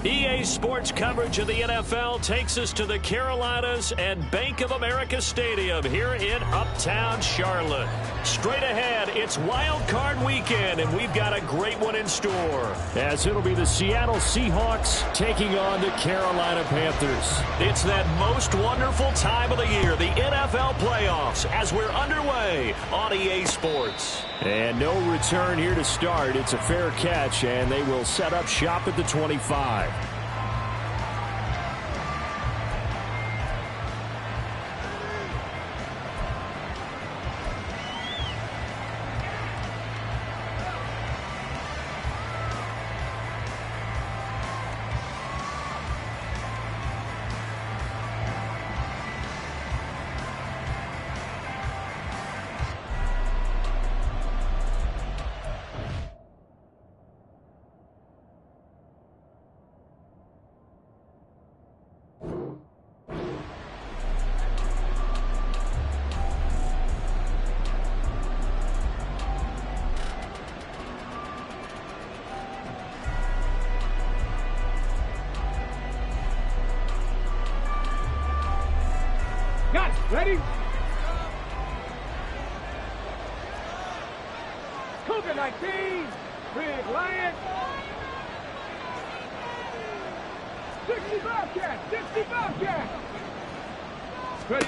EA Sports coverage of the NFL takes us to the Carolinas and Bank of America Stadium here in Uptown Charlotte. Straight ahead, it's Wild Card Weekend, and we've got a great one in store. As it'll be the Seattle Seahawks taking on the Carolina Panthers. It's that most wonderful time of the year, the NFL playoffs, as we're underway on EA Sports. And no return here to start. It's a fair catch, and they will set up shop at the 25. Ready? Cougar 19, Big Lion. 60 Bobcat, 60 Bobcat. Ready?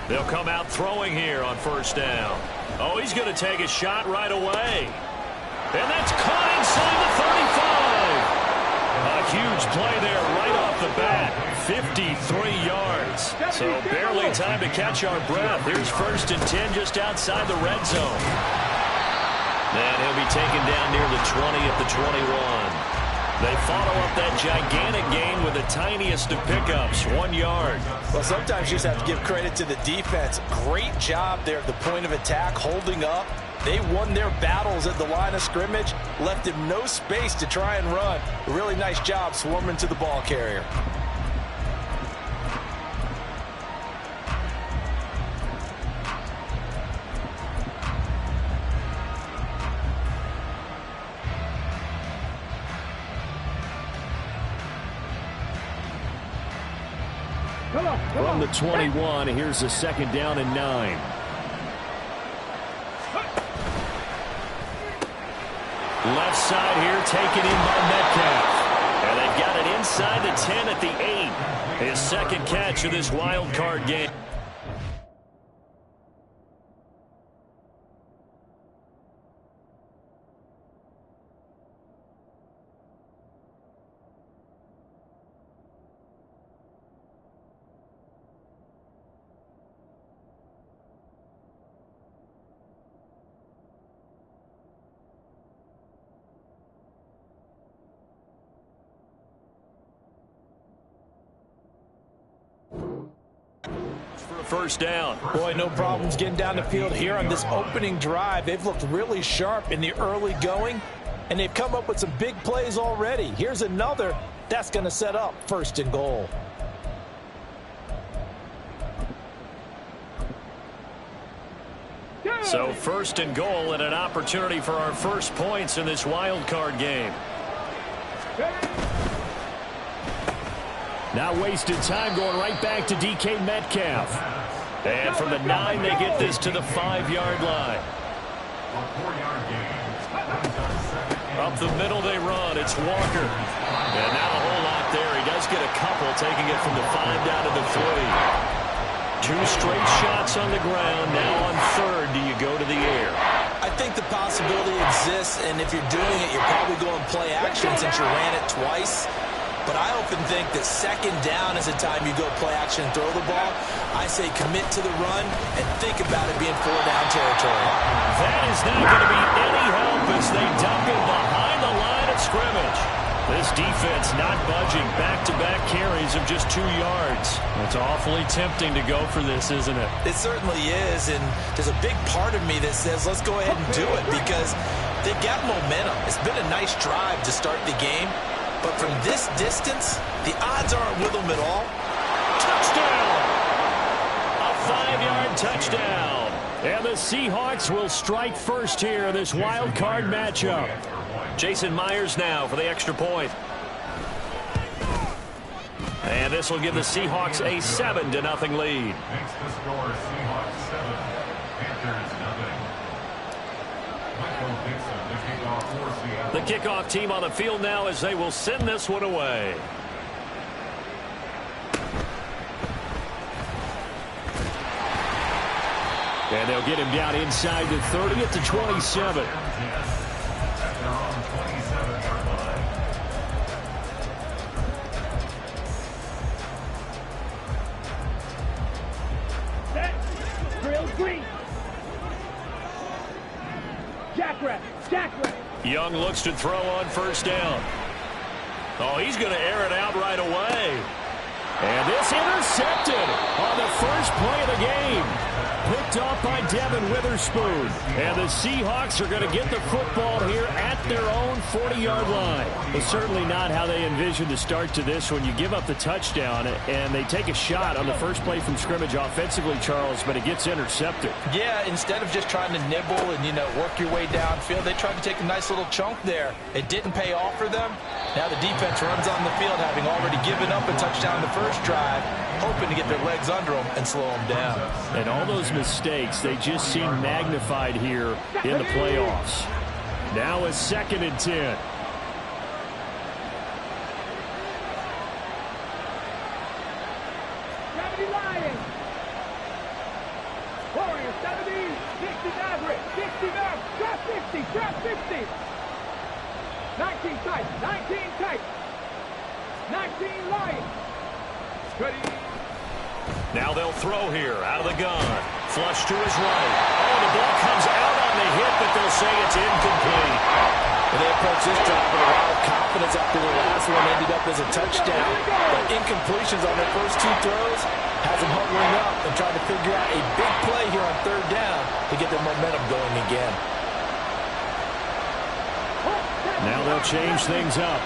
They'll come out throwing here on first down. Oh, he's going to take a shot right away. And that's caught inside the 35. A huge play there right off the bat. 53 yards. So barely time to catch our breath. Here's 1st and 10 just outside the red zone. And he'll be taken down near the 20 at the 21. They follow up that gigantic gain with the tiniest of pickups, 1 yard. Well, sometimes you just have to give credit to the defense. Great job there at the point of attack, holding up. They won their battles at the line of scrimmage, left him no space to try and run. A really nice job swarming to the ball carrier. From the 21, here's a 2nd down and 9. Left side here taken in by Metcalf. And they've got it inside the 10 at the 8. His 2nd catch of this wild card game. First down. Boy, no problems getting down the field here on this opening drive. They've looked really sharp in the early going, and they've come up with some big plays already. Here's another that's going to set up 1st and goal. So 1st and goal and an opportunity for our first points in this wild card game. Not wasted time, going right back to DK Metcalf. And from the 9, they get this to the 5-yard line. Up the middle they run. It's Walker. And not a whole lot there. He does get a couple, taking it from the 5 down to the 3. 2 straight shots on the ground. Now on 3rd, do you go to the air? I think the possibility exists, and if you're doing it, you're probably going play action since you ran it twice. But I often think that 2nd down is the time you go play action and throw the ball. I say commit to the run and think about it being 4-down territory. That is not going to be any help as they dump it behind the line of scrimmage. This defense not budging. Back-to-back carries of just 2 yards. It's awfully tempting to go for this, isn't it? It certainly is, and there's a big part of me that says let's go ahead and do it because they've got momentum. It's been a nice drive to start the game. But from this distance, the odds aren't with them at all. Touchdown! A 5-yard touchdown. And the Seahawks will strike first here in this wild card matchup. Jason Myers now for the extra point. And this will give the Seahawks a 7-0 lead. Makes the score Seahawks 7, Panthers 0. Michael Dixon, the kickoff for Seattle. The kickoff team on the field now as they will send this one away. And they'll get him down inside the 30 at the 27. At their own 27-yard line. Set. Drill green. Jackrabbit. Jackrabbit. Young looks to throw on first down. Oh, he's going to air it out right away. And this intercepted on the first play of the game. Picked off by Devin Witherspoon. And the Seahawks are going to get the football here at their own 40-yard line. Well, certainly not how they envisioned the start to this when you give up the touchdown and they take a shot on the first play from scrimmage offensively, Charles, but it gets intercepted. Yeah, instead of just trying to nibble and, work your way downfield, they tried to take a nice little chunk there. It didn't pay off for them. Now the defense runs on the field, having already given up a touchdown the first drive, hoping to get their legs under them and slow them down. And all those mistakes, they just seem magnified here in the playoffs. Now a 2nd and 10. Gravity Lions. Warriors 70. 60 Maverick. 60 Maverick. Trap 60. Trap 60. 19 tight. 19 tight. 19 Lions. Ready. Now they'll throw here out of the gun. Flush to his right. Oh, the ball comes out on the hit, but they'll say it's incomplete. And they approach this drive with a lot of confidence after the last one ended up as a touchdown. But incompletions on their first 2 throws has them huddling up and trying to figure out a big play here on 3rd down to get their momentum going again. Now they'll change things up.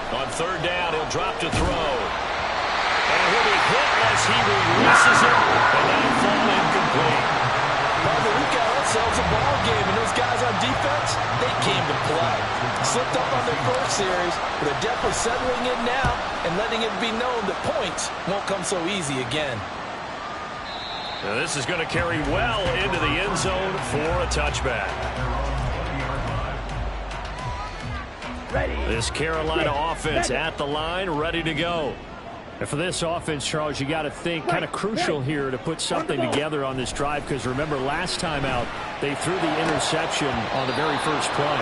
On 3rd down, he'll drop to throw. And he'll be hit as he releases it, and that'll fall incomplete. Barbara, we got ourselves a ball game, and those guys on defense, they came to play. Slipped up on their first series, but they're definitely settling in now and letting it be known that points won't come so easy again. Now this is going to carry well into the end zone for a touchback. This Carolina offense at the line, ready to go. And for this offense, Charles, you got to think kind of crucial here to put something together on this drive, because remember last time out they threw the interception on the very first play.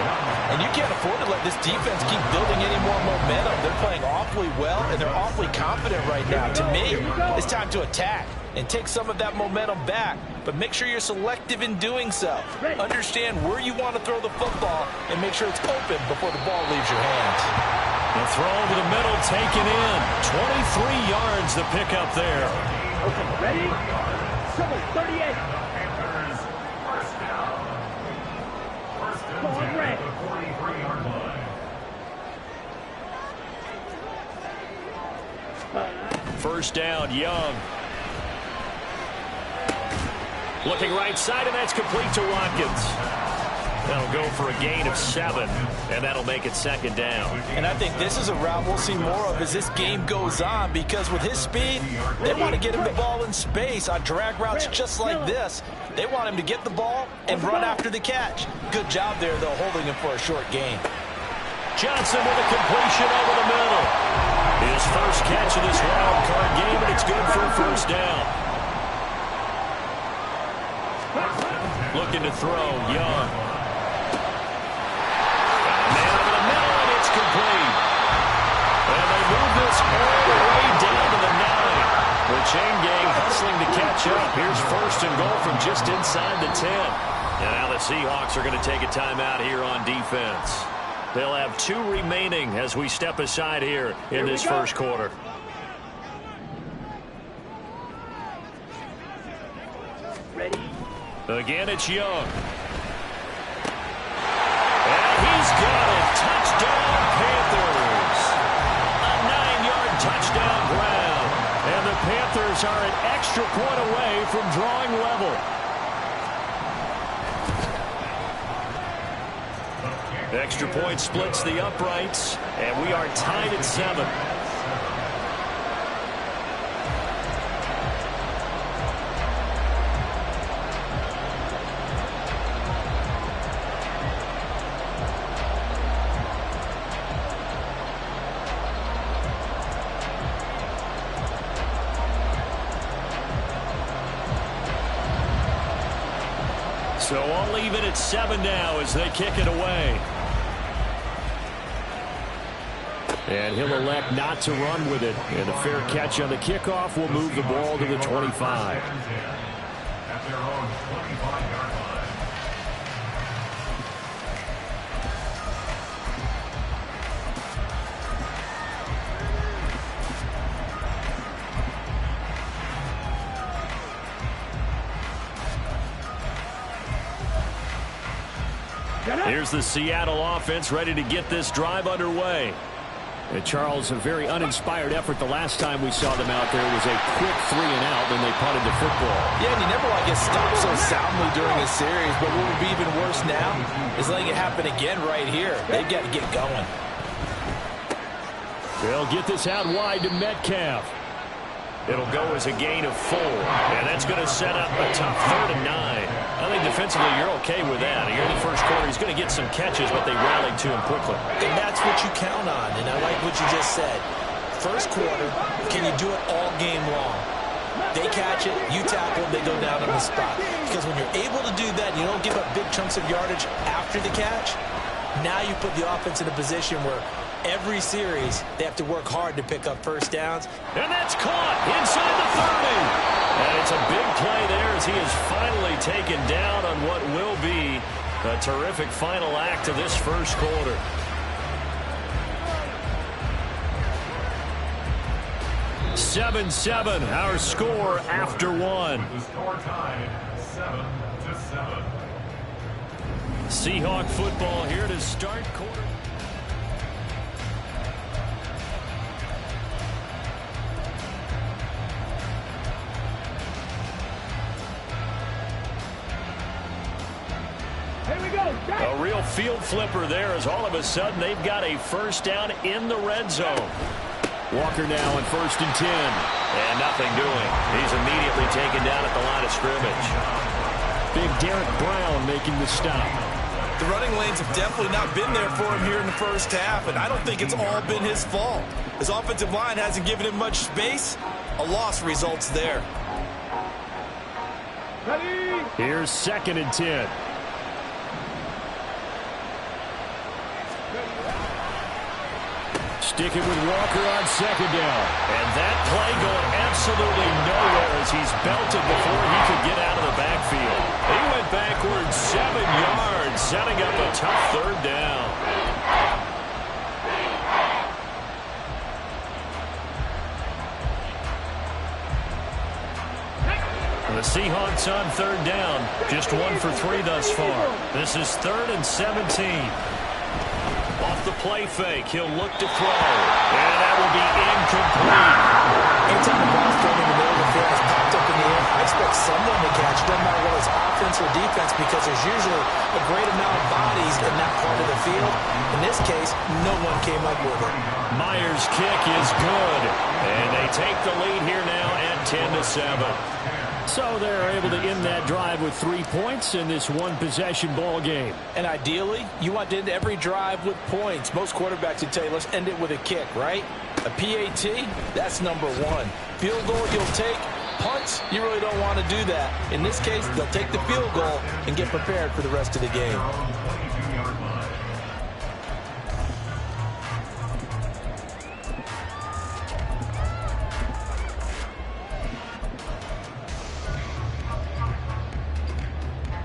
And you can't afford to let this defense keep building any more momentum. They're playing awfully well, and they're awfully confident right now. To me, it's time to attack and take some of that momentum back, but make sure you're selective in doing so. Understand where you want to throw the football and make sure it's open before the ball leaves your hands. The throw over the middle taken in. 23 yards the pickup there. Okay, ready? 38. Going red. 43-yard line. First down, Young. Looking right side, and that's complete to Watkins. That'll go for a gain of 7, and that'll make it 2nd down. And I think this is a route we'll see more of as this game goes on, because with his speed, they want to get him the ball in space on drag routes just like this. They want him to get the ball and run after the catch. Good job there, though, holding him for a short gain. Johnson with a completion over the middle. His first catch of this wild card game, and it's good for a first down. Looking to throw, Young. Man over the middle, and it's complete. And they move this all the way down to the 9. The chain gang hustling to catch up. Here's 1st and goal from just inside the 10. And now the Seahawks are going to take a timeout here on defense. They'll have 2 remaining as we step aside here in this first quarter. Ready? Again, it's Young. And he's got it. Touchdown, Panthers. A 9-yard touchdown grab. And the Panthers are an extra point away from drawing level. Extra point splits the uprights, and we are tied at 7. So I'll leave it at 7 now as they kick it away. And he'll elect not to run with it. And a fair catch on the kickoff will move the ball to the 25. At their own 25-yard line. Here's the Seattle offense ready to get this drive underway. And Charles, a very uninspired effort the last time we saw them out there was a quick 3 and out, then they punted the football. Yeah, and you never want to get stopped so soundly during a series, but what would be even worse now is letting it happen again right here. They've got to get going. They'll get this out wide to Metcalf. It'll go as a gain of 4, and that's going to set up a tough 3rd and 9. I think defensively you're okay with that. Here in the first quarter, he's going to get some catches, but they rallied to him quickly. And that's what you count on, and I like what you just said. First quarter, can you do it all game long? They catch it, you tackle, they go down on the spot. Because when you're able to do that, you don't give up big chunks of yardage after the catch, now you put the offense in a position where every series, they have to work hard to pick up first downs. And that's caught inside the 30. And it's a big play there as he is finally taken down on what will be a terrific final act of this first quarter. Seven, our score after 1. The score tied 7-7. Seahawk football here to start quarter. A real field flipper there as all of a sudden they've got a first down in the red zone. Walker now on 1st and 10. And nothing doing. He's immediately taken down at the line of scrimmage. Big Derek Brown making the stop. The running lanes have definitely not been there for him here in the first half, and I don't think it's all been his fault. His offensive line hasn't given him much space. A loss results there. Ready? Here's 2nd and 10. Sticking with Walker on 2nd down. And that play going absolutely nowhere as he's belted before he could get out of the backfield. He went backwards 7 yards, setting up a tough 3rd down. The Seahawks on 3rd down, just 1 for 3 thus far. This is 3rd and 17. Off the play fake, he'll look to throw, and that will be incomplete. Anytime the ball's thrown in the middle of the field is popped up in the air, I expect someone to catch, no matter whether it's offense or defense, because there's usually a great amount of bodies in that part of the field. In this case, no one came up with it. Myers' kick is good, and they take the lead here now at 10-7. So they're able to end that drive with 3 points in this one-possession ball game. And ideally, you want to end every drive with points. Most quarterbacks would tell you, let's end it with a kick, right? A PAT, that's number 1. Field goal, you'll take. Punts, you really don't want to do that. In this case, they'll take the field goal and get prepared for the rest of the game. 22-yard line.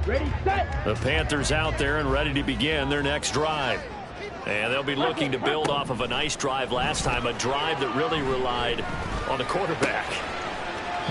Ready, set. The Panthers out there and ready to begin their next drive. And they'll be looking to build off of a nice drive last time, a drive that really relied on the quarterback.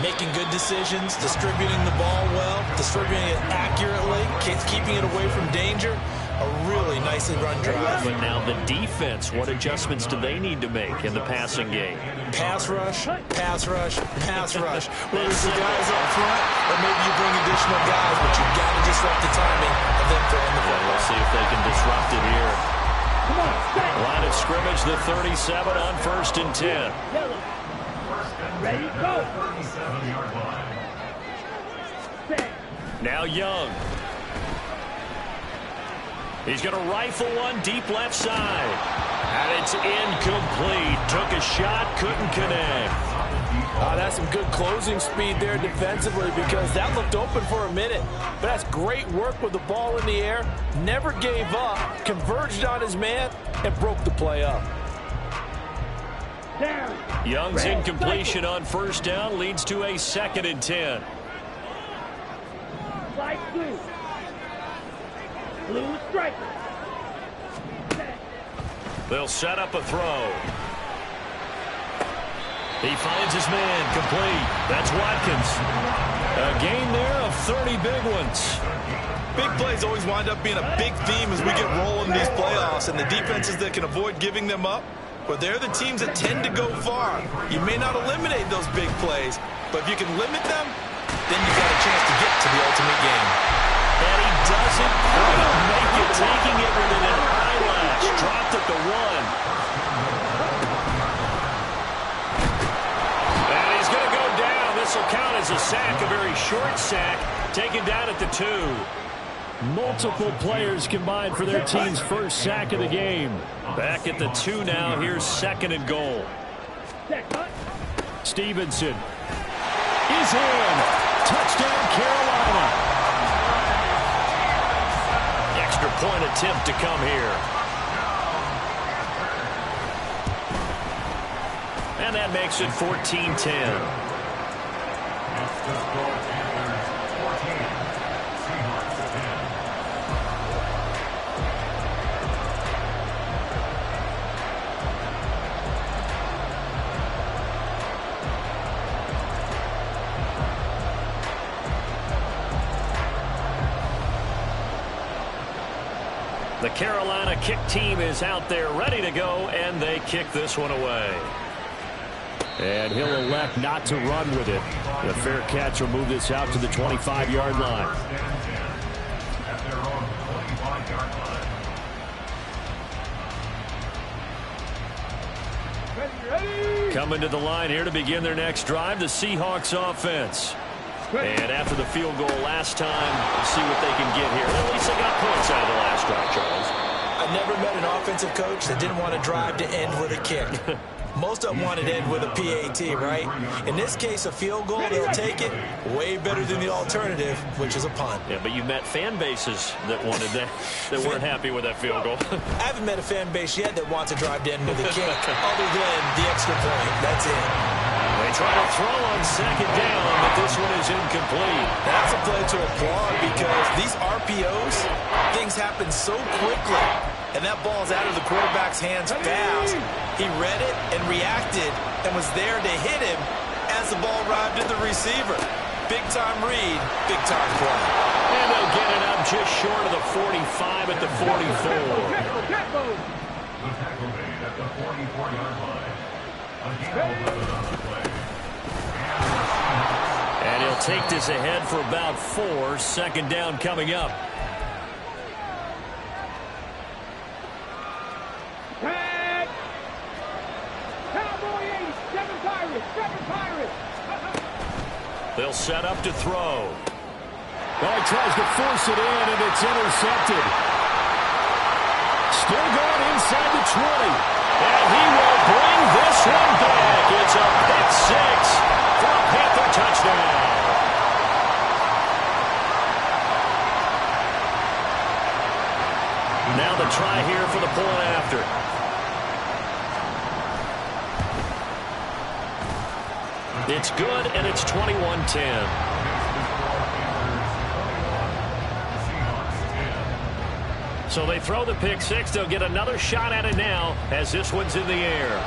Making good decisions, distributing the ball well, distributing it accurately, keeping it away from danger. a really nicely run drive. But now the defense, what adjustments do they need to make in the passing game? Pass rush, pass rush, pass rush. Whether it's the guys up front or maybe you bring additional guys, but you've got to disrupt the timing of them throwing the football. We'll see if they can disrupt it here. Come on, set. Line of scrimmage, the 37 on 1st and 10. Yellow. Ready, go. 37-yard line. Set. Now Young. He's going to rifle one deep left side. And it's incomplete. Took a shot, couldn't connect. That's some good closing speed there defensively because that looked open for a minute. But that's great work with the ball in the air. Never gave up, converged on his man, and broke the play up. Down. Young's incompletion on 1st down leads to a 2nd and 10. Slide blue. Blue striker. Set. They'll set up a throw. He finds his man, complete. That's Watkins. A gain there of 30 big ones. Big plays always wind up being a big theme as we get rolling these playoffs, and the defenses that can avoid giving them up, well, they're the teams that tend to go far. You may not eliminate those big plays, but if you can limit them, then you've got a chance to get to the ultimate game. And he doesn't quite make it, taking it within an eyelash. Dropped at the 1. And he's going to go down. This will count as a sack, a very short sack, taken down at the 2. Multiple players combined for their team's first sack of the game. Back at the 2 now. Here's 2nd and goal. Set. Cut. Stevenson is in. Touchdown, Carolina. Extra point attempt to come here. And that makes it 14-10. The Carolina kick team is out there ready to go, and they kick this one away. And he'll elect not to run with it. The fair catch will move this out to the 25-yard line. At their own 25-yard line. Ready. Coming to the line here to begin their next drive, the Seahawks offense. And after the field goal last time, we'll see what they can get here. At least they got points out of the last drive, Charles. I never met an offensive coach that didn't want to drive to end with a kick. Most of them wanted to end with a PAT, right? In this case, a field goal, they'll take it. Way better than the alternative, which is a punt. Yeah, but you met fan bases that wanted that, that weren't happy with that field goal. I haven't met a fan base yet that wants to drive to end with a kick, other than the extra point. That's it. They try to throw on 2nd down, but this one is incomplete. That's a play to applaud because these RPOs, things happen so quickly. And that ball's out of the quarterback's hands fast. He read it and reacted and was there to hit him as the ball arrived at the receiver. Big-time read, big-time play. And they'll get it up just short of the 45 at the 44. The tackle made at the 44-yard line. Again, 11 on the play. And he'll take this ahead for about 4. 2nd down coming up. Tag. Cowboy 80. 7 Pirates. 7 Pirates. They'll set up to throw. Well, he tries to force it in, and it's intercepted. Still going inside the 20. And he will bring this one back. It's a pick 6 for a Panther touchdown. Now the try here for the point after. It's good, and it's 21-10. So they throw the pick 6. They'll get another shot at it now as this one's in the air.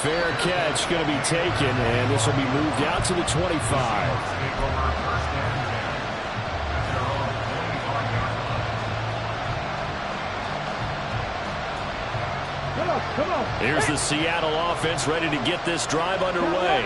Fair catch going to be taken, and this will be moved out to the 25. Come on. Here's the Seattle offense ready to get this drive underway.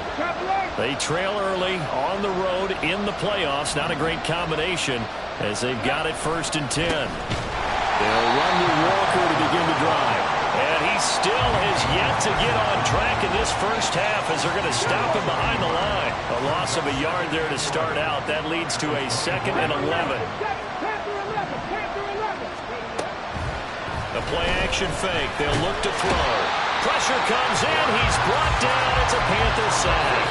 They trail early on the road in the playoffs. Not a great combination as they've got it 1st and 10. They'll run with Walker to begin the drive. And he still has yet to get on track in this first half as they're going to stop him behind the line. A loss of a yard there to start out. That leads to a 2nd and 11. The play-action fake. They'll look to throw. Pressure comes in. He's brought down. It's a Panther sack.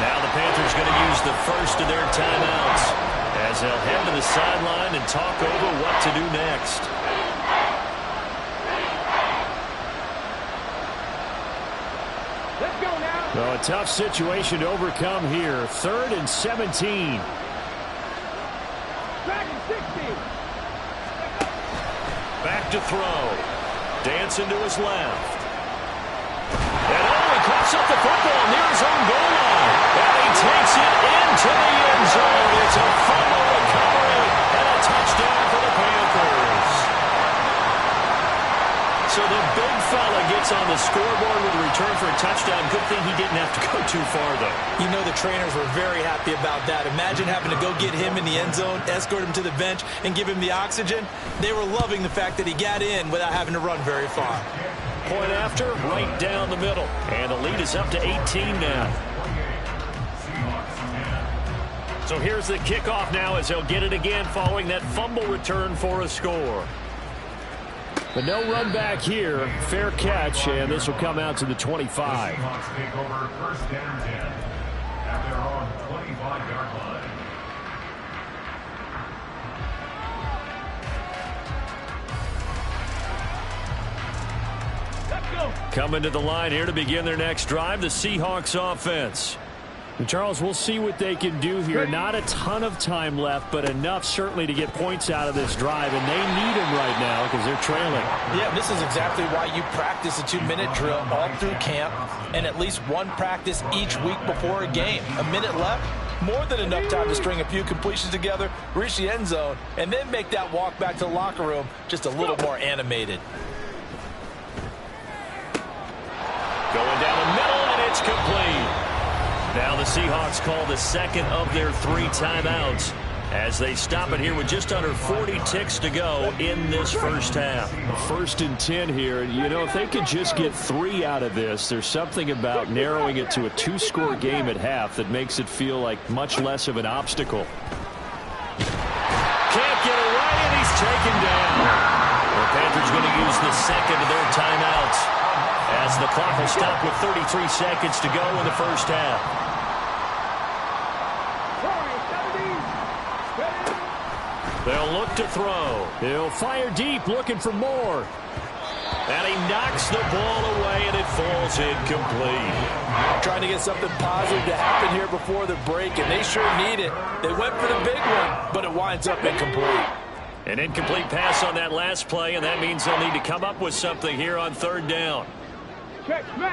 Now the Panthers going to use the first of their timeouts as they'll head to the sideline and talk over what to do next. Let's go now. Well, a tough situation to overcome here. 3rd and 17. Dragon 60. Back to throw. Dancing to his left. And he coughs up the football near his own goal line. And he takes it into the end zone. It's a fumble recovery and a touchdown for the Panthers. So the big fella gets on the scoreboard with a return for a touchdown. Good thing he didn't have to go too far, though. You know the trainers were very happy about that. Imagine having to go get him in the end zone, escort him to the bench, and give him the oxygen. They were loving the fact that he got in without having to run very far. Point after, right down the middle. And the lead is up to 18 now. So here's the kickoff now as they'll get it again following that fumble return for a score. But no run back here. Fair catch, and this will come out to the 25. Seahawks take over 1st and 10 at their own 25-yard line. Let's go. Coming to the line here to begin their next drive, the Seahawks offense. And Charles, we'll see what they can do here. Not a ton of time left, but enough certainly to get points out of this drive, and they need them right now because they're trailing. Yeah, this is exactly why you practice a 2-minute drill all through camp and at least one practice each week before a game. A minute left, more than enough time to string a few completions together, reach the end zone, and then make that walk back to the locker room just a little more animated. Going down the middle, and it's complete. Now the Seahawks call the 2nd of their 3 timeouts as they stop it here with just under 40 ticks to go in this first half. 1st and 10 here. You know, if they could just get 3 out of this, there's something about narrowing it to a 2-score game at half that makes it feel like much less of an obstacle. Can't get away, and he's taken down. The Panthers going to use the 2nd of their timeouts as the clock will stop with 33 seconds to go in the first half. They'll look to throw. He'll fire deep, looking for more. And he knocks the ball away, and it falls incomplete. Trying to get something positive to happen here before the break, and they sure need it. They went for the big one, but it winds up incomplete. An incomplete pass on that last play, and that means they'll need to come up with something here on 3rd down.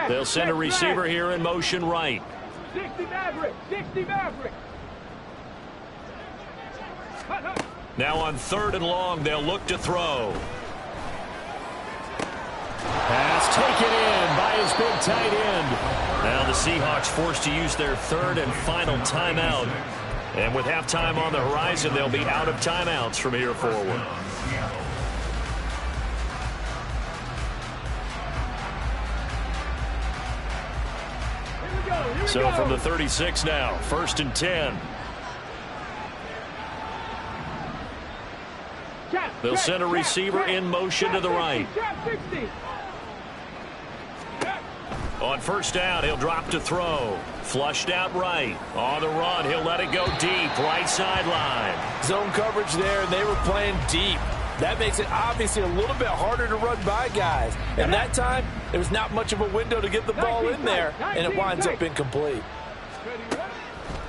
They'll send a receiver here in motion right. 60 Maverick. 60 Maverick. Now on 3rd and long, they'll look to throw. Pass taken in by his big tight end. Now the Seahawks forced to use their 3rd and final timeout. And with halftime on the horizon, they'll be out of timeouts from here forward. So from the 36 now, 1st and 10. They'll send a receiver in motion to the right. On 1st down, he'll drop to throw. Flushed out right. On the run, he'll let it go deep. Right sideline. Zone coverage there, and they were playing deep. That makes it obviously a little bit harder to run by guys. And that time, there was not much of a window to get the ball in there, and it winds up incomplete.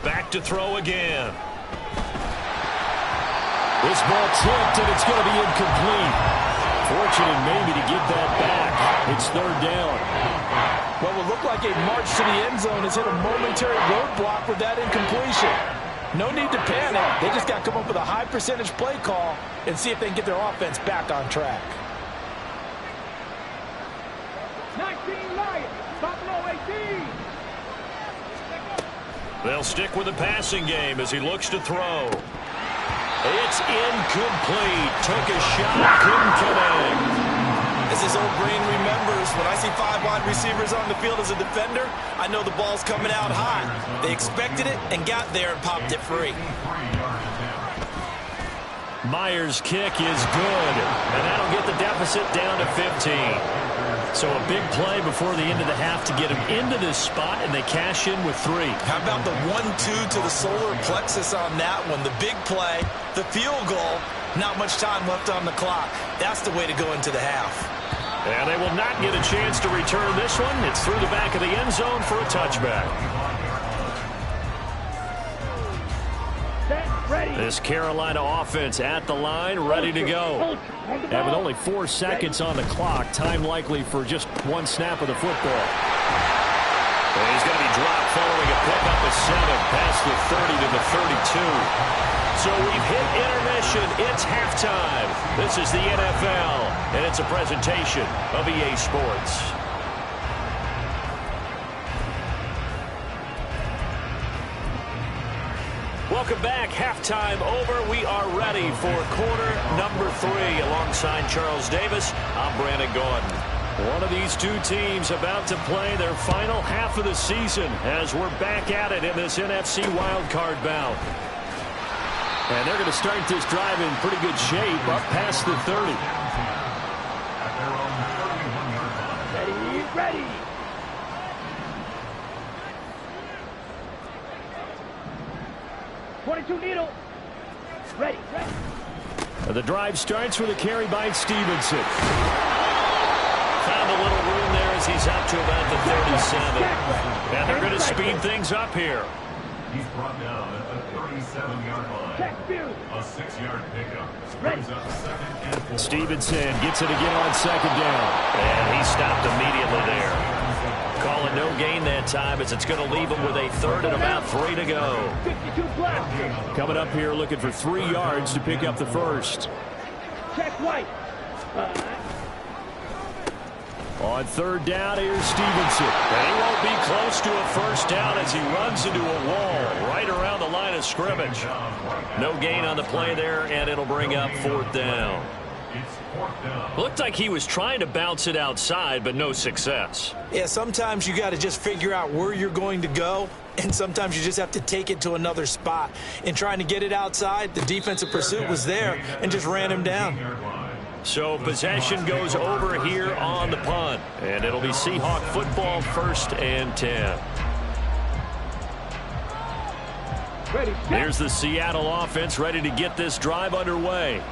Back to throw again. This ball tipped, and it's going to be incomplete. Fortunate maybe to get that back. It's 3rd down. What will look like a march to the end zone has hit a momentary roadblock with that incompletion. No need to panic. They just got to come up with a high percentage play call and see if they can get their offense back on track. They'll stick with the passing game as he looks to throw. It's incomplete. Took a shot, couldn't connect. As his old brain remembers, when I see 5 wide receivers on the field as a defender, I know the ball's coming out hot. They expected it and got there and popped it free. Myers' kick is good, and that'll get the deficit down to 15. So a big play before the end of the half to get him into this spot, and they cash in with 3. How about the 1-2 to the solar plexus on that one? The big play, the field goal, not much time left on the clock. That's the way to go into the half. And they will not get a chance to return this one. It's through the back of the end zone for a touchback. This Carolina offense at the line, ready to go. And with only 4 seconds on the clock, time likely for just 1 snap of the football. And he's going to be dropped following a pickup of 7 past the 30 to the 32. So we've hit intermission. It's halftime. This is the NFL, and it's a presentation of EA Sports. Welcome back. Halftime over. We are ready for quarter number 3. Alongside Charles Davis, I'm Brandon Gordon. One of these two teams about to play their final half of the season as we're back at it in this NFC wildcard bout. And they're going to start this drive in pretty good shape up past the 30. Ready. 22 needle. Ready. The drive starts with a carry by Stevenson. Found a little room there as he's up to about the 37. And they're going to speed things up here. He's brought down at the 37-yard line. A 6-yard pickup. Brings up 2nd and 4. Stevenson gets it again on 2nd down. And he stopped immediately there. Calling no gain that time as it's going to leave him with a 3rd and about 3 to go. 52 black. Coming up here looking for 3 yards to pick up the first. Check white. On 3rd down, here's Stevenson. And he won't be close to a first down as he runs into a wall right around the line of scrimmage. No gain on the play there, and it'll bring up 4th down. Looked like he was trying to bounce it outside, but no success. Yeah, sometimes you got to just figure out where you're going to go, and sometimes you just have to take it to another spot. In trying to get it outside, the defensive pursuit was there and just ran him down. So possession goes over here on the punt, and it'll be Seahawk football, 1st and 10. Here's the Seattle offense ready to get this drive underway.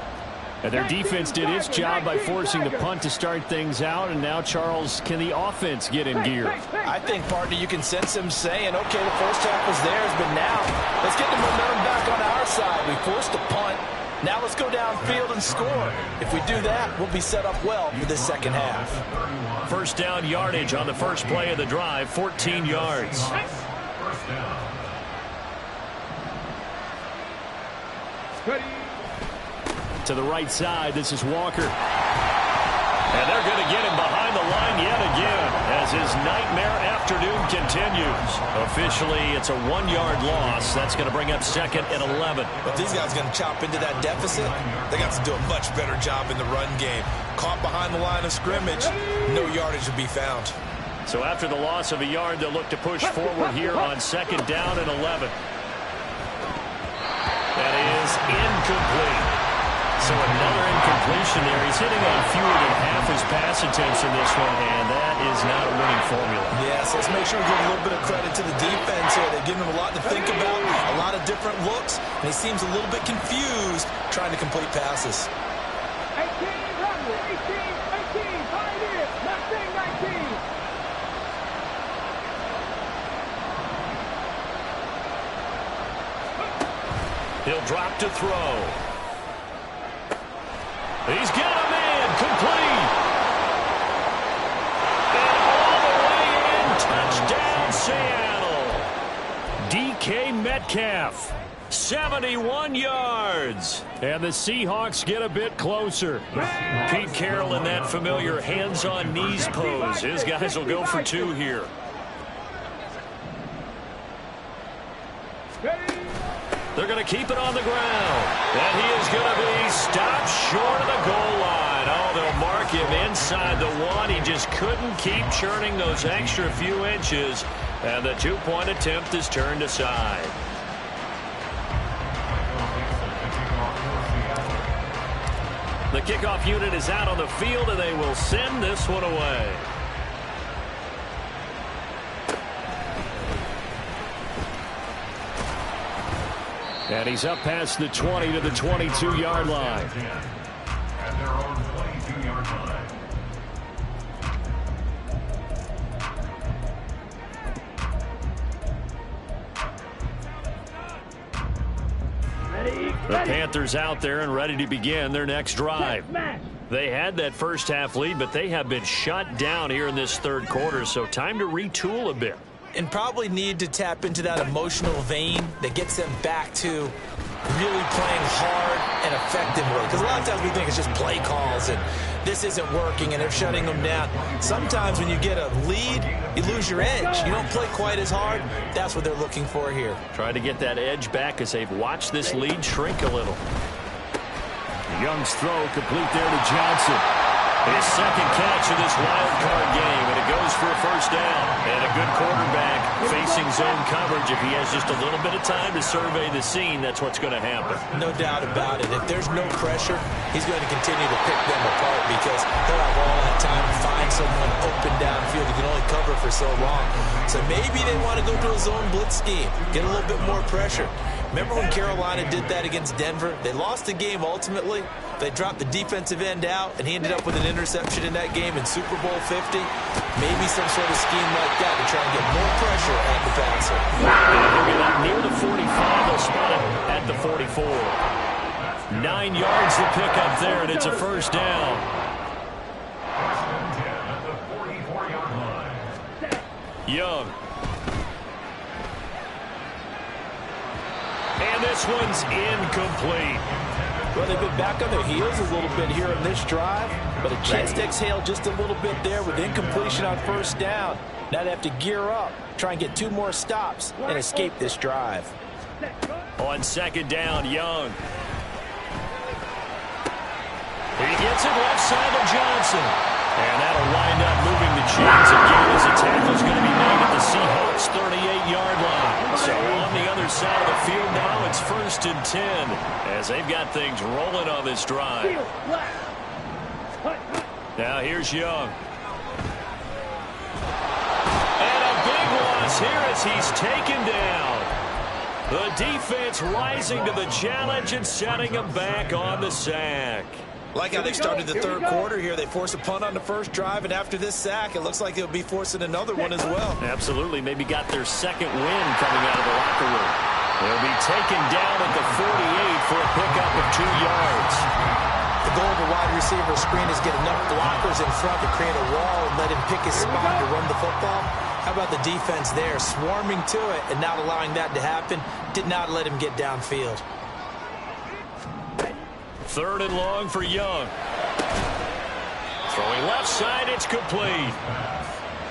And their defense did its job by forcing the punt to start things out. And now, Charles, can the offense get in gear? I think, partner, you can sense him saying, okay, the first half was theirs, but now let's get the momentum back on our side. We forced a punt. Now let's go downfield and score. If we do that, we'll be set up well for this second half. 1st down yardage on the first play of the drive, 14 yards. 1st down. To the right side, this is Walker. And they're going to get him behind the line yet again as his nightmare afternoon continues. Officially, it's a 1-yard loss. That's going to bring up 2nd and 11. But these guys are going to chop into that deficit. They got to do a much better job in the run game. Caught behind the line of scrimmage, no yardage to be found. So after the loss of a yard, they'll look to push forward here on 2nd down and 11. That is incomplete. So another incompletion there. He's hitting on fewer than half his pass attempts in this one, and that is not a winning formula. Yes, let's make sure we give a little bit of credit to the defense here. They're giving him a lot to think about, a lot of different looks, and he seems a little bit confused trying to complete passes. 18, 18, high it, not saying 19. He'll drop to throw. He's got a man, complete. And all the way in, touchdown Seattle. DK Metcalf, 71 yards. And the Seahawks get a bit closer. Pete Carroll in that familiar hands-on knees pose. His guys will go for 2 here. They're going to keep it on the ground. And he is going to be stopped short of the goal line. Oh, they'll mark him inside the 1. He just couldn't keep churning those extra few inches. And the 2-point attempt is turned aside. The kickoff unit is out on the field, and they will send this one away. And he's up past the 20 to the 22-yard line. At their own 22-yard line. The Panthers out there and ready to begin their next drive. They had that first half lead, but they have been shut down here in this third quarter, so time to retool a bit. And probably need to tap into that emotional vein that gets them back to really playing hard and effectively. Because a lot of times we think it's just play calls and this isn't working and they're shutting them down. Sometimes when you get a lead, you lose your edge. You don't play quite as hard. That's what they're looking for here. Try to get that edge back as they've watched this lead shrink a little. Young's throw complete there to Johnson. His second catch of this wild card game, and it goes for a first down. And a good quarterback facing zone coverage. If he has just a little bit of time to survey the scene, that's what's going to happen. No doubt about it. If there's no pressure, he's going to continue to pick them apart because he'll have all that time to find someone open downfield who can only cover for so long. So maybe they want to go to a zone blitz scheme, get a little bit more pressure. Remember when Carolina did that against Denver? They lost the game ultimately. They dropped the defensive end out, and he ended up with an interception in that game in Super Bowl 50. Maybe some sort of scheme like that to try and get more pressure at the passer. They'll get up near the 45. They'll spot it at the 44. 9 yards to pick up there, and it's a first down. First and 10 at the 44-yard line. Young. And this one's incomplete. Well, they've been back on their heels a little bit here in this drive, but a chance to exhale just a little bit there with incompletion on first down. Now they have to gear up, try and get 2 more stops, and escape this drive. On second down, Young. He gets it left side of Johnson. And that'll wind up moving the chains again as a tackle's going to be made at the Seahawks' 38-yard line. So on the other side of the field now, it's first and 10 as they've got things rolling on this drive. Now here's Young. And a big loss here as he's taken down. The defense rising to the challenge and setting him back on the sack. Like how they started the third quarter here. They forced a punt on the first drive, and after this sack, it looks like they'll be forcing another one as well. Absolutely. Maybe got their second win coming out of the locker room. They'll be taken down at the 48 for a pickup of 2 yards. The goal of a wide receiver screen is get enough blockers in front to create a wall and let him pick his spot to run the football. How about the defense there, swarming to it and not allowing that to happen? Did not let him get downfield. Third and long for Young. Throwing left side, it's complete.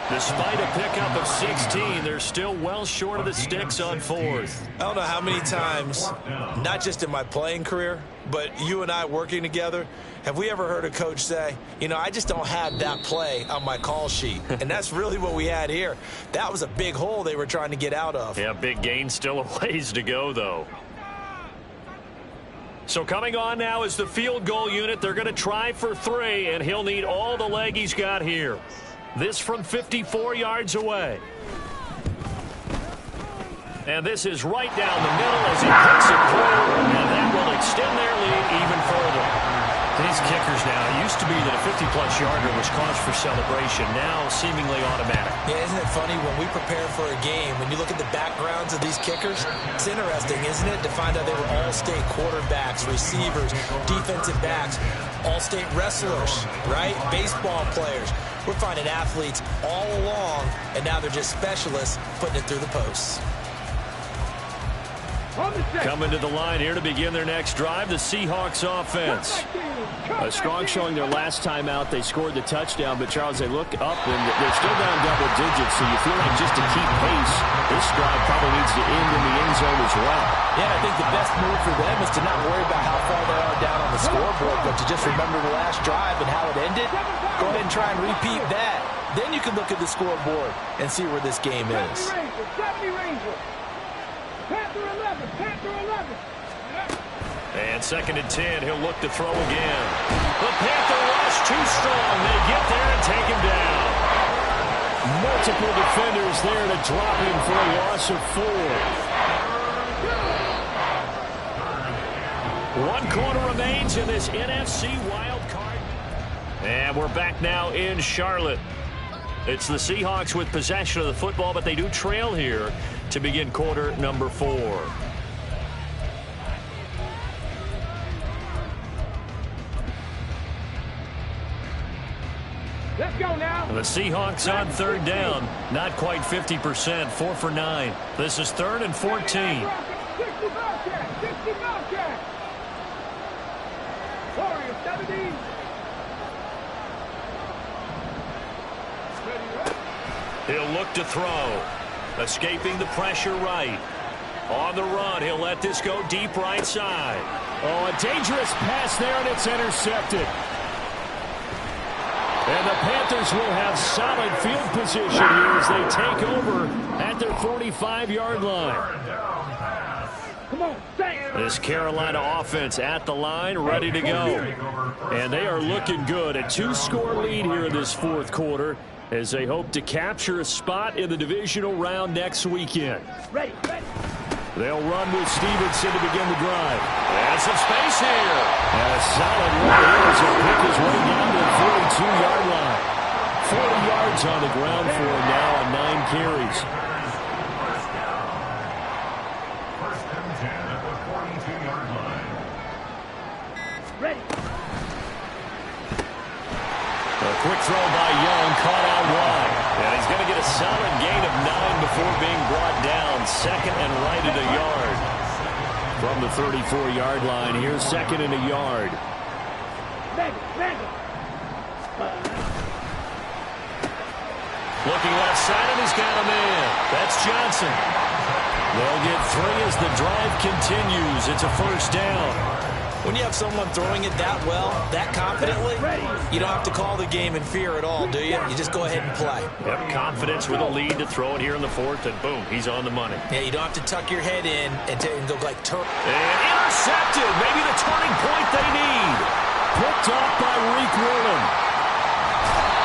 Despite a pickup of 16, they're still well short of the sticks on fourth. I don't know how many times, not just in my playing career, but you and I working together, have we ever heard a coach say, you know, I just don't have that play on my call sheet. And that's really what we had here. That was a big hole they were trying to get out of. Yeah, big gain, still a ways to go, though. So coming on now is the field goal unit. They're going to try for 3, and he'll need all the leg he's got here. This from 54 yards away. And this is right down the middle as he puts it through, and that will extend their lead even further. These kickers now, it used to be that a 50-plus yarder was cause for celebration, now seemingly automatic. Yeah, isn't it funny when we prepare for a game, when you look at the backgrounds of these kickers, it's interesting, isn't it, to find out they were all-state quarterbacks, receivers, defensive backs, all-state wrestlers, right? Baseball players. We're finding athletes all along, and now they're just specialists putting it through the posts. Coming to the line here to begin their next drive, the Seahawks offense. A strong showing their last time out. They scored the touchdown, but Charles, they look up and they're still down double digits, so you feel like just to keep pace, this drive probably needs to end in the end zone as well. Yeah, I think the best move for them is to not worry about how far they are down on the scoreboard, but to just remember the last drive and how it ended. Go ahead and try and repeat that. Then you can look at the scoreboard and see where this game is. 70 Rangers. Panther 11. Panther 11. And 2nd and 10, he'll look to throw again. The Panther rush too strong. They get there and take him down. Multiple defenders there to drop him for a loss of 4. 1 quarter remains in this NFC wild card. And we're back now in Charlotte. It's the Seahawks with possession of the football, but they do trail here to begin quarter number 4. Let's go now. The Seahawks on 3rd down. Not quite 50%. 4 for 9. This is 3rd and 14. 60 Bobcat. 60 Bobcat. Warriors 70. He'll look to throw. Escaping the pressure right. On the run, he'll let this go deep right side. Oh, a dangerous pass there, and it's intercepted. And the Panthers will have solid field position here as they take over at their 45-yard line. Come on, This Carolina offense at the line, ready to go. And they are looking good. A 2-score lead here in this 4th quarter as they hope to capture a spot in the divisional round next weekend. Ready, ready. They'll run with Stevenson to begin the drive. And some space here. And a solid run here as he'll pick his way down to the 42-yard line. 40 yards on the ground for him now on 9 carries. First and 10 at the 42-yard line. Ready. A quick throw by Young, caught out wide. And he's going to get a solid gain of 9 before being brought down. 2nd and right at a yard. From the 34-yard line, here's 2nd and a yard. Looking left side, and he's got him in. That's Johnson. They'll get 3 as the drive continues. It's a 1st down. When you have someone throwing it that well, that confidently, you don't have to call the game in fear at all, do you? You just go ahead and play. Yep, confidence with a lead to throw it here in the 4th, and boom, he's on the money. Yeah, you don't have to tuck your head in and go like turtle. And intercepted. Maybe the turning point they need. Picked off by Reek Woolen.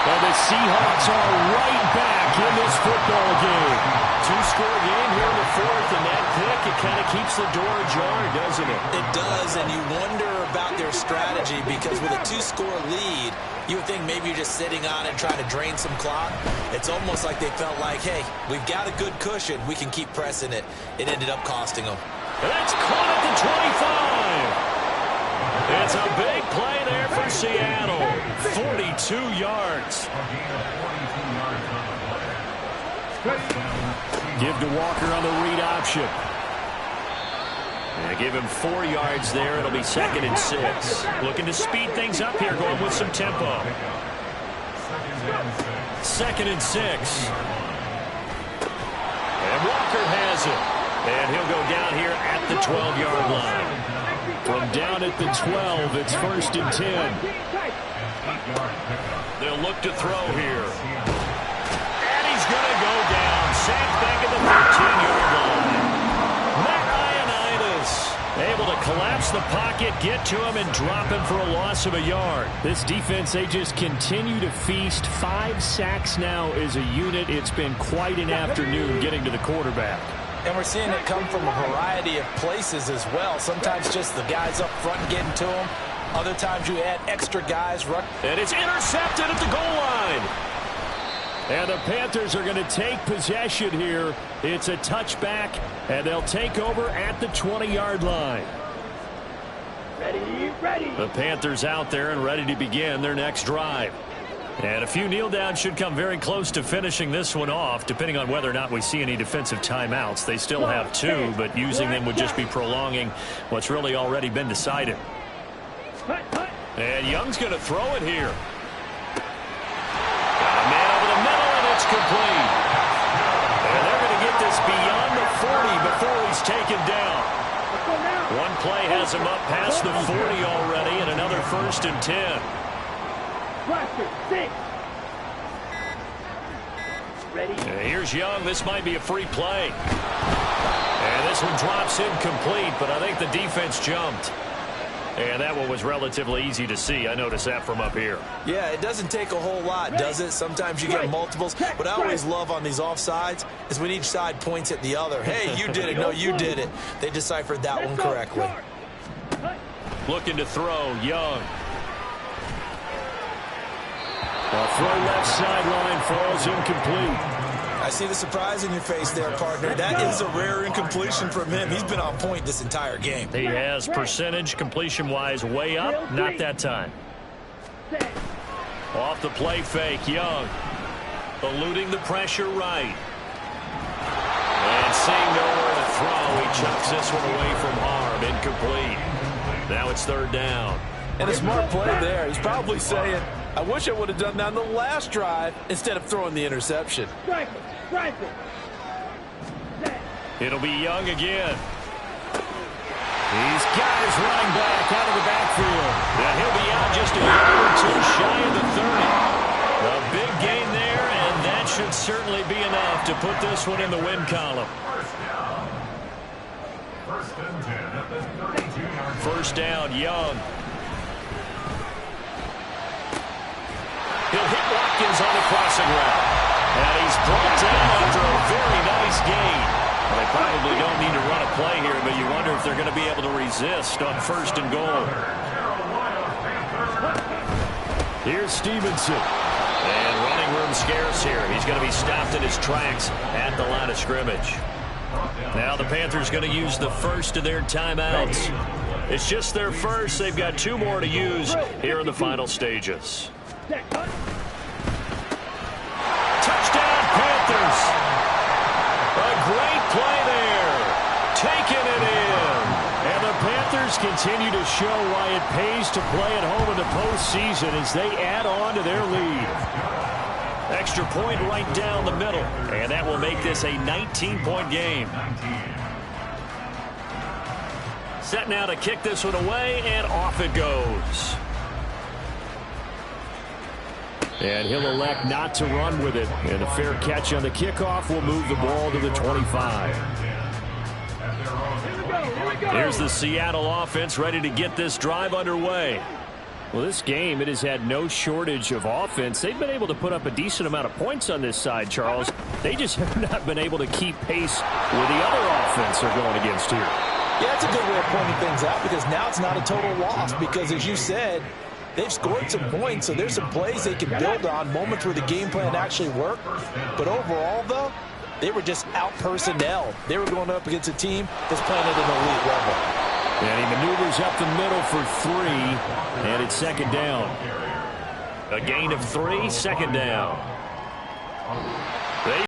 Well, the Seahawks are right back in this football game. 2-score game here in the 4th, and that pick, it kind of keeps the door ajar, doesn't it? It does, and you wonder about their strategy because with a 2-score lead, you would think maybe you're just sitting on it and trying to drain some clock. It's almost like they felt like, hey, we've got a good cushion. We can keep pressing it. It ended up costing them. And that's caught at the 25. It's a big play there for Seattle. 42 yards. Give to Walker on the read option. And give him 4 yards there. It'll be 2nd and 6. Looking to speed things up here, going with some tempo. 2nd and 6. And Walker has it. And he'll go down here at the 12-yard line. From down at the 12, it's 1st and 10. They'll look to throw here. And he's going to go down. Sacked back at the 13-yard line. Matt Ioannidis able to collapse the pocket, get to him, and drop him for a loss of a yard. This defense, they just continue to feast. 5 sacks now as a unit. It's been quite an afternoon getting to the quarterback. And we're seeing it come from a variety of places as well. Sometimes just the guys up front getting to them. Other times you add extra guys. And it's intercepted at the goal line. And the Panthers are going to take possession here. It's a touchback, and they'll take over at the 20-yard line. Ready, ready. The Panthers out there and ready to begin their next drive. And a few kneel downs should come very close to finishing this one off, depending on whether or not we see any defensive timeouts. They still have 2, but using them would just be prolonging what's really already been decided. And Young's going to throw it here. Got a man over the middle, and it's complete. And they're going to get this beyond the 40 before he's taken down. One play has him up past the 40 already, and another 1st and 10. Ready. Here's Young. This might be a free play. And this one drops incomplete, but I think the defense jumped. And that one was relatively easy to see. I noticed that from up here. Yeah, it doesn't take a whole lot, does it? Sometimes you get multiples. What I always love on these offsides is when each side points at the other. Hey, you did it. No, you did it. They deciphered that one correctly. Looking to throw, Young. A throw left sideline falls incomplete. I see the surprise in your face there, partner. That is a rare incompletion from him. He's been on point this entire game. He has percentage completion-wise way up. Not that time. Off the play fake, Young. Eluding the pressure right. And seeing nowhere to throw, he chucks this one away from harm. Incomplete. Now it's 3rd down. And a smart play there. He's probably saying, I wish I would have done that on the last drive instead of throwing the interception. Strike it. Strike it. It'll be Young again. He's got his running back out of the backfield. And he'll be out just a yard or 2 shy of the 30. A big gain there, and that should certainly be enough to put this one in the win column. First down, Young. He'll hit Watkins on the crossing route. And he's brought down after a very nice gain. Well, they probably don't need to run a play here, but you wonder if they're going to be able to resist on 1st and goal. Here's Stevenson. And running room scarce here. He's going to be stopped in his tracks at the line of scrimmage. Now the Panthers going to use the first of their timeouts. It's just their first. They've got 2 more to use here in the final stages. Touchdown, Panthers. A great play there. Taking it in. And the Panthers continue to show why it pays to play at home in the postseason as they add on to their lead. Extra point right down the middle. And that will make this a 19-point game. Set now to kick this one away, and off it goes. And he'll elect not to run with it. And a fair catch on the kickoff will move the ball to the 25. Here's the Seattle offense ready to get this drive underway. Well, this game, it has had no shortage of offense. They've been able to put up a decent amount of points on this side, Charles. They just have not been able to keep pace with the other offense they're going against here. Yeah, that's a good way of pointing things out because now it's not a total loss because, as you said, they've scored some points, so there's some plays they can build on, moments where the game plan actually worked. But overall, though, they were just out-personnel. They were going up against a team that's playing at an elite level. And he maneuvers up the middle for 3, and it's 2nd down. A gain of 3, 2nd down.